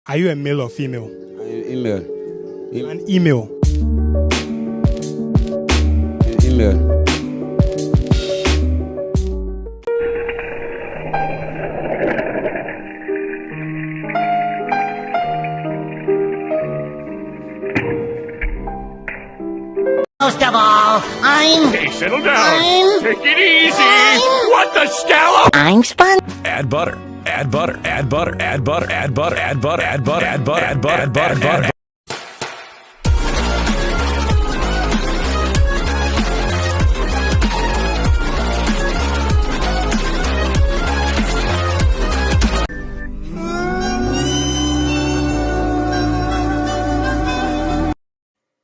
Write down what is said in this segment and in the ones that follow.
Are you a male or female? Email. An email. Email. Most of all, Hey, settle down. Take it easy. What the Stella? I'm Spun. Add butter. Add butter. Add butter. Add butter. Add butter. Add butter. Add butter. Add butter. Add butter. Add butter. Add butter.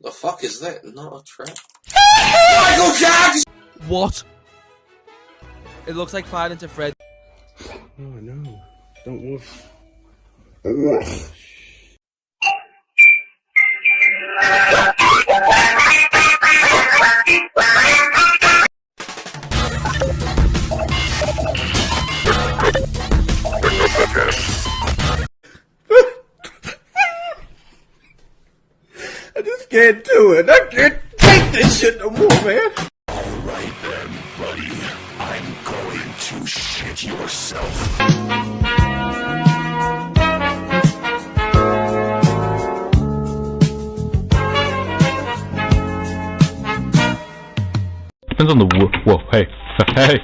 The fuck is that? Not a trap. Michael Jackson! What? It looks like fired into Fred. Oh no. Don't move. I just can't do it. I can't take this shit no more, man. Alright then, buddy. I'm going to shit yourself. Depends on the whoa, hey. Hey.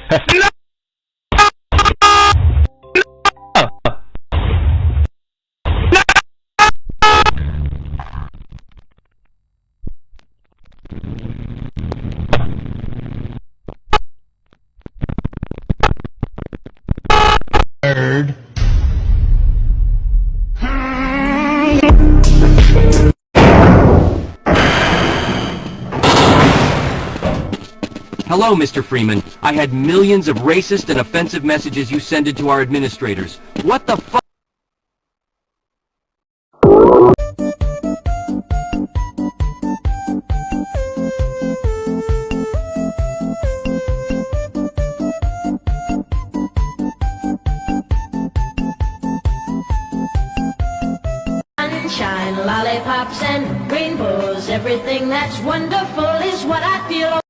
Bird. Hello, Mr. Freeman. I had millions of racist and offensive messages you sent to our administrators. What the fuck? Sunshine, lollipops, and rainbows. Everything that's wonderful is what I feel.